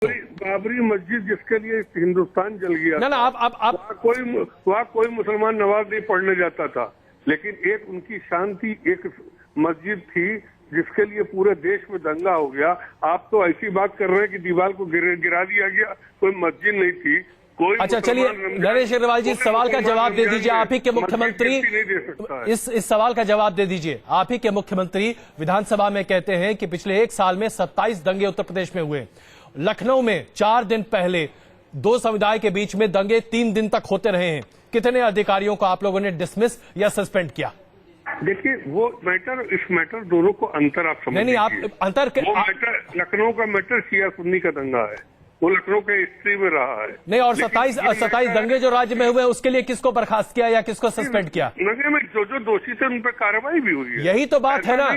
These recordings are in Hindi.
दोस्तों। बाबरी मस्जिद जिसके लिए हिंदुस्तान जल गया ना आप वहाँ कोई मुसलमान नमाज नहीं पढ़ने जाता था, लेकिन एक उनकी शांति एक मस्जिद थी जिसके लिए पूरे देश में दंगा हो गया। आप तो ऐसी बात कर रहे हैं कि दीवार को गिरा दिया गया, कोई मस्जिद नहीं थी, कोई। अच्छा चलिए नरेश अग्रवाल जी, सवाल का जवाब दे दीजिए। आप ही के मुख्यमंत्री इस सवाल का जवाब दे दीजिए। आप ही के मुख्यमंत्री विधानसभा में कहते हैं कि पिछले एक साल में 27 दंगे उत्तर प्रदेश में हुए। लखनऊ में 4 दिन पहले 2 समुदाय के बीच में दंगे 3 दिन तक होते रहे हैं। कितने अधिकारियों को आप लोगों ने डिसमिस या सस्पेंड किया? देखिए वो मैटर, इस मैटर दोनों को अंतर आप समझ नहीं, आप अंतर वो मैटर, लखनऊ का मैटर शिया सुन्नी का दंगा है, वो लखनऊ के हिस्ट्री में रहा है। नहीं, और 27 दंगे जो राज्य में हुए उसके लिए किसको बर्खास्त किया या किसको सस्पेंड किया? दंगे में जो दोषी थे उन पर कार्रवाई भी हुई है। यही तो बात है ना,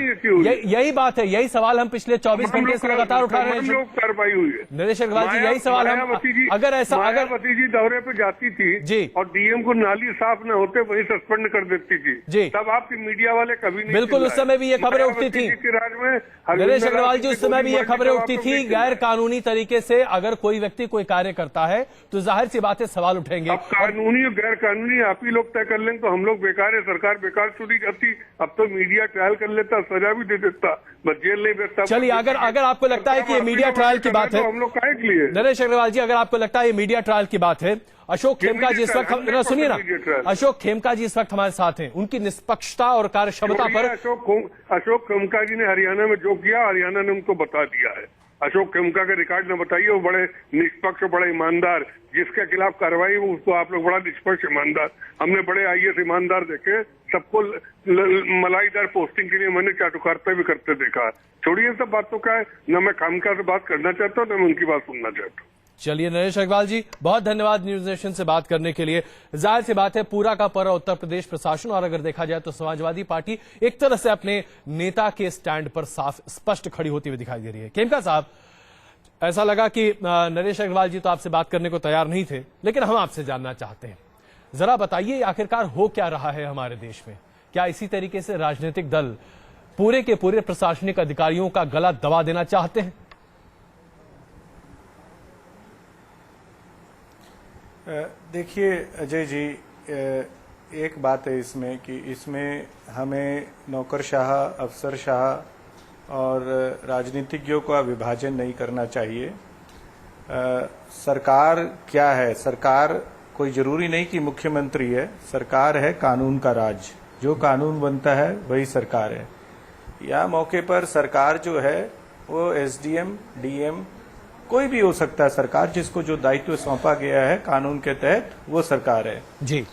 यही बात है, यही सवाल हम पिछले 24 घंटे से लगातार उठा रहे हैं। कार्रवाई हुई है नरेश अग्रवाल जी, यही सवाल हम अगर मायावती जी दौरे पे जाती थी जी और डीएम को नाली साफ न होते वही सस्पेंड कर देती थी जी, तब आपकी मीडिया वाले कभी नहीं। बिल्कुल, उस समय भी ये खबरें उठती थी राज में। नरेश अग्रवाल जी, उस समय भी ये खबरें उठती थी। गैर कानूनी तरीके से अगर कोई व्यक्ति कोई कार्य करता है तो जाहिर सी बात है सवाल उठेंगे। अब कानूनी और गैर कानूनी आप ही लोग तय कर लेंगे तो हम लोग बेकार है, सरकार बेकार चुनी जाती। अब तो मीडिया ट्रायल कर लेता, सजा भी दे देता, बस जेल नहीं भेजता। चलिए, अगर आपको लगता है कि ये मीडिया ट्रायल की बात है, हम लोग काहे के लिए? नरेश अग्रवाल जी, अगर आपको लगता है ये मीडिया ट्रायल की बात है, अशोक खेमका जी इस वक्त, सुनिए ना, अशोक खेमका जी इस वक्त हमारे साथ हैं। उनकी निष्पक्षता और कार्यक्षमता पर अशोक खेमका जी ने हरियाणा में जो किया, हरियाणा ने उनको बता दिया है। अशोक खेमका के रिकॉर्ड न बताइए, वो बड़े निष्पक्ष, बड़े ईमानदार, जिसके खिलाफ कार्रवाई हो उसको आप लोग बड़ा निष्पक्ष ईमानदार। हमने बड़े आईएएस ईमानदार देखे, सबको मलाईदार पोस्टिंग के लिए मैंने चाटुकारिता भी करते देखा। छोड़िए सब बातों का है, न मैं खामखा से बात करना चाहता हूँ न मैं उनकी बात सुनना चाहता हूँ। चलिए नरेश अग्रवाल जी, बहुत धन्यवाद न्यूज नेशन से बात करने के लिए। जाहिर सी बात है पूरा का पूरा उत्तर प्रदेश प्रशासन और अगर देखा जाए तो समाजवादी पार्टी एक तरह से अपने नेता के स्टैंड पर साफ स्पष्ट खड़ी होती हुई दिखाई दे रही है। खेमका साहब, ऐसा लगा कि नरेश अग्रवाल जी तो आपसे बात करने को तैयार नहीं थे, लेकिन हम आपसे जानना चाहते हैं, जरा बताइए आखिरकार हो क्या रहा है हमारे देश में? क्या इसी तरीके से राजनीतिक दल पूरे के पूरे प्रशासनिक अधिकारियों का गला दबा देना चाहते हैं? देखिए अजय जी, एक बात है इसमें कि इसमें हमें नौकरशाह, अफसरशाह और राजनीतिज्ञों का विभाजन नहीं करना चाहिए। सरकार क्या है? सरकार कोई जरूरी नहीं कि मुख्यमंत्री है, सरकार है कानून का राज। जो कानून बनता है वही सरकार है। या मौके पर सरकार जो है वो एसडीएम, डीएम कोई भी हो सकता है। सरकार जिसको जो दायित्व सौंपा गया है कानून के तहत वो सरकार है जी।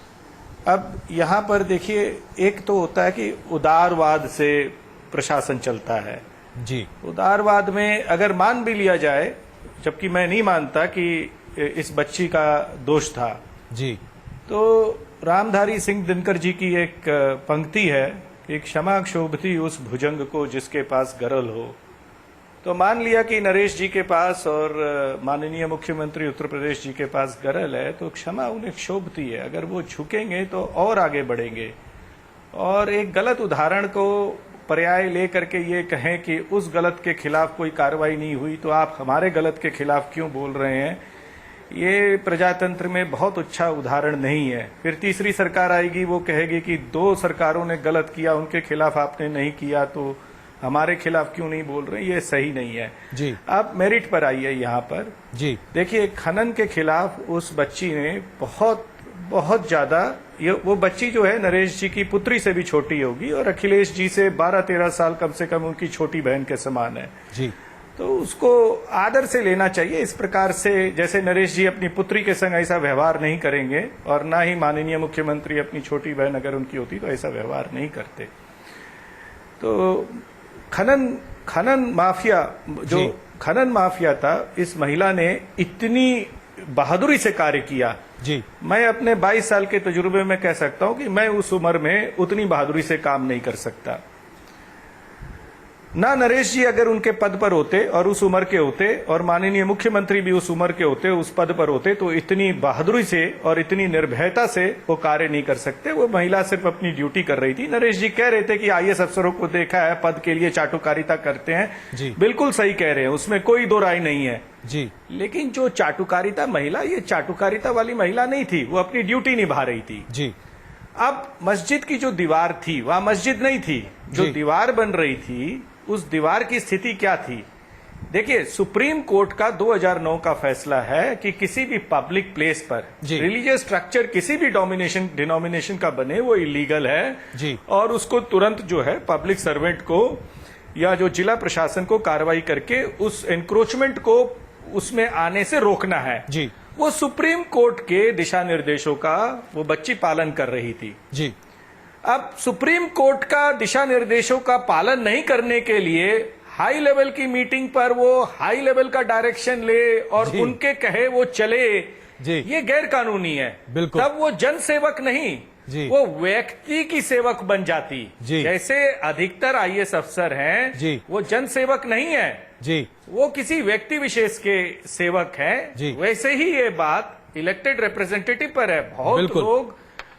अब यहाँ पर देखिए, एक तो होता है कि उदारवाद से प्रशासन चलता है जी। उदारवाद में अगर मान भी लिया जाए, जबकि मैं नहीं मानता कि इस बच्ची का दोष था जी, तो रामधारी सिंह दिनकर जी की एक पंक्ति है कि क्षमा क्षोभती उस भुजंग को जिसके पास गरल हो। तो मान लिया कि नरेश जी के पास और माननीय मुख्यमंत्री उत्तर प्रदेश जी के पास गरल है, तो क्षमा उन्हें क्षोभती है। अगर वो झुकेंगे तो और आगे बढ़ेंगे। और एक गलत उदाहरण को पर्याय लेकर के ये कहें कि उस गलत के खिलाफ कोई कार्रवाई नहीं हुई तो आप हमारे गलत के खिलाफ क्यों बोल रहे हैं, ये प्रजातंत्र में बहुत अच्छा उदाहरण नहीं है। फिर तीसरी सरकार आएगी, वो कहेगी कि 2 सरकारों ने गलत किया, उनके खिलाफ आपने नहीं किया तो हमारे खिलाफ क्यों नहीं बोल रहे। ये सही नहीं है जी। आप मेरिट पर आइए यहाँ पर जी। देखिए, खनन के खिलाफ उस बच्ची ने बहुत ज्यादा, वो बच्ची जो है नरेश जी की पुत्री से भी छोटी होगी और अखिलेश जी से 12-13 साल कम से कम उनकी छोटी बहन के समान है जी। तो उसको आदर से लेना चाहिए। इस प्रकार से जैसे नरेश जी अपनी पुत्री के संग ऐसा व्यवहार नहीं करेंगे और ना ही माननीय मुख्यमंत्री अपनी छोटी बहन अगर उनकी होती तो ऐसा व्यवहार नहीं करते। तो खनन माफिया, जो खनन माफिया था, इस महिला ने इतनी बहादुरी से कार्य किया जी। मैं अपने 22 साल के तजुर्बे में कह सकता हूं कि मैं उस उम्र में उतनी बहादुरी से काम नहीं कर सकता। ना नरेश जी अगर उनके पद पर होते और उस उम्र के होते और माननीय मुख्यमंत्री भी उस उम्र के होते, उस पद पर होते, तो इतनी बहादुरी से और इतनी निर्भयता से वो कार्य नहीं कर सकते। वो महिला सिर्फ अपनी ड्यूटी कर रही थी। नरेश जी कह रहे थे कि आईएएस अफसरों को देखा है पद के लिए चाटुकारिता करते हैं जी। बिल्कुल सही कह रहे हैं, उसमें कोई दो राय नहीं है। जी। लेकिन जो चाटुकारिता महिला, ये चाटुकारिता वाली महिला नहीं थी, वो अपनी ड्यूटी निभा रही थी। जी। अब मस्जिद की जो दीवार थी वह मस्जिद नहीं थी, जो जी। दीवार बन रही थी उस दीवार की स्थिति क्या थी? देखिए, सुप्रीम कोर्ट का 2009 का फैसला है कि किसी भी पब्लिक प्लेस पर जी। रिलीजियस स्ट्रक्चर किसी भी डिनोमिनेशन का बने वो इलीगल है जी। और उसको तुरंत जो है पब्लिक सर्वेंट को या जो जिला प्रशासन को कार्रवाई करके उस एनक्रोचमेंट को उसमें आने से रोकना है। जी। वो सुप्रीम कोर्ट के दिशा निर्देशों का वो बच्ची पालन कर रही थी। जी। अब सुप्रीम कोर्ट का दिशा निर्देशों का पालन नहीं करने के लिए हाई लेवल की मीटिंग पर वो हाई लेवल का डायरेक्शन ले और जी। उनके कहे वो चले, जी। ये गैर कानूनी है। बिल्कुल। तब वो जन सेवक नहीं, जी। वो व्यक्ति की सेवक बन जाती। जी। जैसे अधिकतर आईएएस अफसर हैं, जी। वो जन सेवक नहीं है, जी। वो किसी व्यक्ति विशेष के सेवक हैं। जी। वैसे ही ये बात इलेक्टेड रिप्रेजेंटेटिव पर है। बहुत बिल्कुल। लोग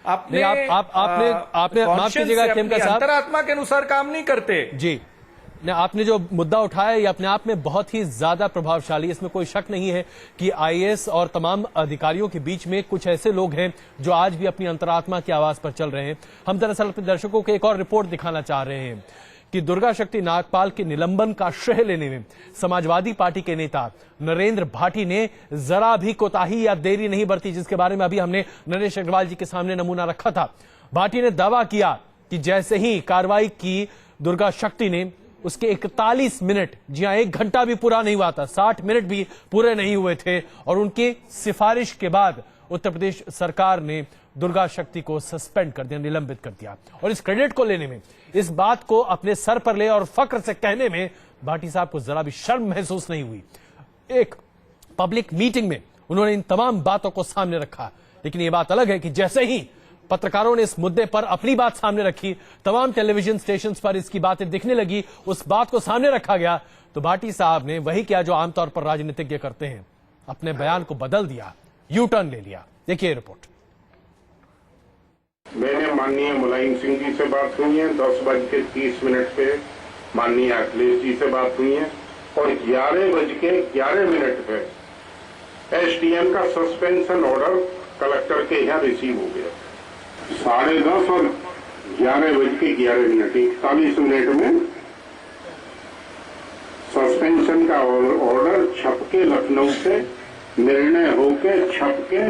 अपने नहीं, आपने माफ कीजिएगा खेमका साहब, अंतरात्मा के अनुसार काम नहीं करते। जी। ने आपने जो मुद्दा उठाया ये अपने आप में बहुत ही ज्यादा प्रभावशाली, इसमें कोई शक नहीं है कि आईएएस और तमाम अधिकारियों के बीच में कुछ ऐसे लोग हैं जो आज भी अपनी अंतरात्मा की आवाज पर चल रहे हैं। हम दरअसल अपने दर्शकों को एक और रिपोर्ट दिखाना चाह रहे हैं कि दुर्गा शक्ति नागपाल के निलंबन का श्रेय लेने में समाजवादी पार्टी के नेता नरेंद्र भाटी ने जरा भी कोताही या देरी नहीं बरती, जिसके बारे में अभी हमने नरेश अग्रवाल जी के सामने नमूना रखा था। भाटी ने दावा किया कि जैसे ही कार्रवाई की दुर्गा शक्ति ने, उसके 41 मिनट, जी हां 1 घंटा भी पूरा नहीं हुआ था, 60 मिनट भी पूरे नहीं हुए थे, और उनकी सिफारिश के बाद उत्तर प्रदेश सरकार ने दुर्गा शक्ति को सस्पेंड कर दिया, निलंबित कर दिया। और इस क्रेडिट को लेने में, इस बात को अपने सर पर ले और फक्र से कहने में भाटी साहब को जरा भी शर्म महसूस नहीं हुई। एक पब्लिक मीटिंग में उन्होंने इन तमाम बातों को सामने रखा। लेकिन यह बात अलग है कि जैसे ही पत्रकारों ने इस मुद्दे पर अपनी बात सामने रखी, तमाम टेलीविजन स्टेशंस पर इसकी बातें दिखने लगी, उस बात को सामने रखा गया, तो भाटी साहब ने वही किया जो आमतौर पर राजनीतिज्ञ करते हैं, अपने बयान को बदल दिया, यू टर्न ले लिया। देखिए रिपोर्ट। मैंने माननीय मुलायम सिंह जी से बात हुई है, 10:30 पे माननीय अखिलेश जी से बात हुई है और 11:11 पे एसडीएम का सस्पेंशन ऑर्डर कलेक्टर के यहाँ रिसीव हो गया। 10:30 और 11:11 41 में सस्पेंशन का ऑर्डर छपके लखनऊ से निर्णय होके छपके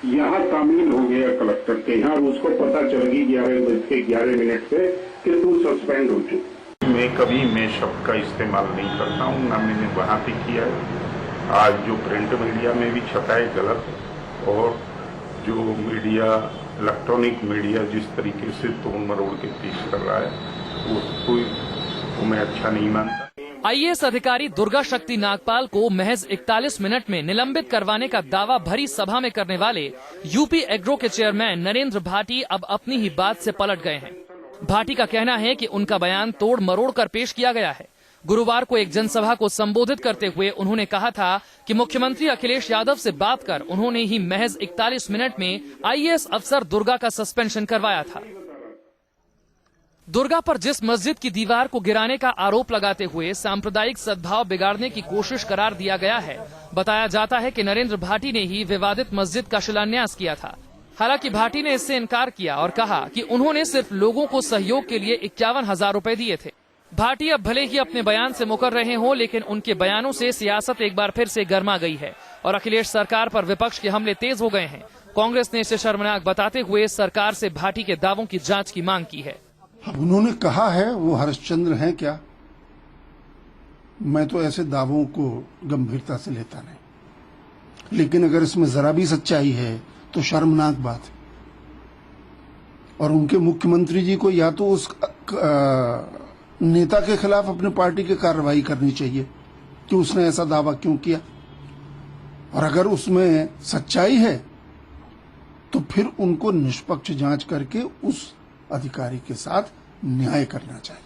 यहाँ तामील हो गया कलेक्टर के यहाँ। उसको पता चल गई 11:11 पे कि तू सस्पेंड हो चुका। मैं कभी मैं शब्द का इस्तेमाल नहीं करता हूँ, ना मैंने वहां पे किया है। आज जो प्रिंट मीडिया में भी छपा है गलत, और जो मीडिया इलेक्ट्रॉनिक मीडिया जिस तरीके से तोड़ मरोड़ के पेश कर रहा है उसको मैं अच्छा नहीं मानता। आईएएस अधिकारी दुर्गा शक्ति नागपाल को महज 41 मिनट में निलंबित करवाने का दावा भरी सभा में करने वाले यूपी एग्रो के चेयरमैन नरेंद्र भाटी अब अपनी ही बात से पलट गए हैं। भाटी का कहना है कि उनका बयान तोड़ मरोड़ कर पेश किया गया है। गुरुवार को एक जनसभा को संबोधित करते हुए उन्होंने कहा था कि मुख्यमंत्री अखिलेश यादव से बात कर उन्होंने ही महज 41 मिनट में आईएएस अफसर दुर्गा का सस्पेंशन करवाया था। दुर्गा पर जिस मस्जिद की दीवार को गिराने का आरोप लगाते हुए सांप्रदायिक सद्भाव बिगाड़ने की कोशिश करार दिया गया है। बताया जाता है कि नरेंद्र भाटी ने ही विवादित मस्जिद का शिलान्यास किया था। हालांकि भाटी ने इससे इनकार किया और कहा कि उन्होंने सिर्फ लोगों को सहयोग के लिए 51,000 रुपए दिए थे। भाटी अब भले ही अपने बयान से मुकर रहे हों, लेकिन उनके बयानों से सियासत एक बार फिर से गर्मा गई है और अखिलेश सरकार पर विपक्ष के हमले तेज हो गए हैं। कांग्रेस ने इसे शर्मनाक बताते हुए सरकार से भाटी के दावों की जांच की मांग की है। अब उन्होंने कहा है वो हरिश्चंद्र हैं क्या? मैं तो ऐसे दावों को गंभीरता से लेता नहीं, लेकिन अगर इसमें जरा भी सच्चाई है तो शर्मनाक बात है। और उनके मुख्यमंत्री जी को या तो उस नेता के खिलाफ अपनी पार्टी की कार्रवाई करनी चाहिए कि उसने ऐसा दावा क्यों किया, और अगर उसमें सच्चाई है तो फिर उनको निष्पक्ष जांच करके उस अधिकारी के साथ न्याय करना चाहिए।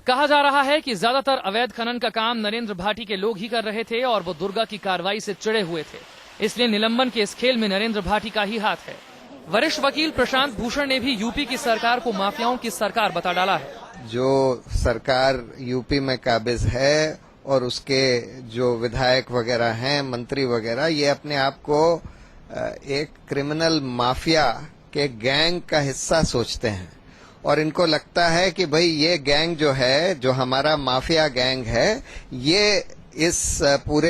कहा जा रहा है कि ज्यादातर अवैध खनन का काम नरेंद्र भाटी के लोग ही कर रहे थे और वो दुर्गा की कार्रवाई से चिढ़े हुए थे, इसलिए निलंबन के इस खेल में नरेंद्र भाटी का ही हाथ है। वरिष्ठ वकील प्रशांत भूषण ने भी यूपी की सरकार को माफियाओं की सरकार बता डाला है। जो सरकार यूपी में काबिज है और उसके जो विधायक वगैरह हैं, मंत्री वगैरह, ये अपने आप को एक क्रिमिनल माफिया के गैंग का हिस्सा सोचते हैं और इनको लगता है कि भाई ये गैंग जो है, जो हमारा माफिया गैंग है, ये इस पूरे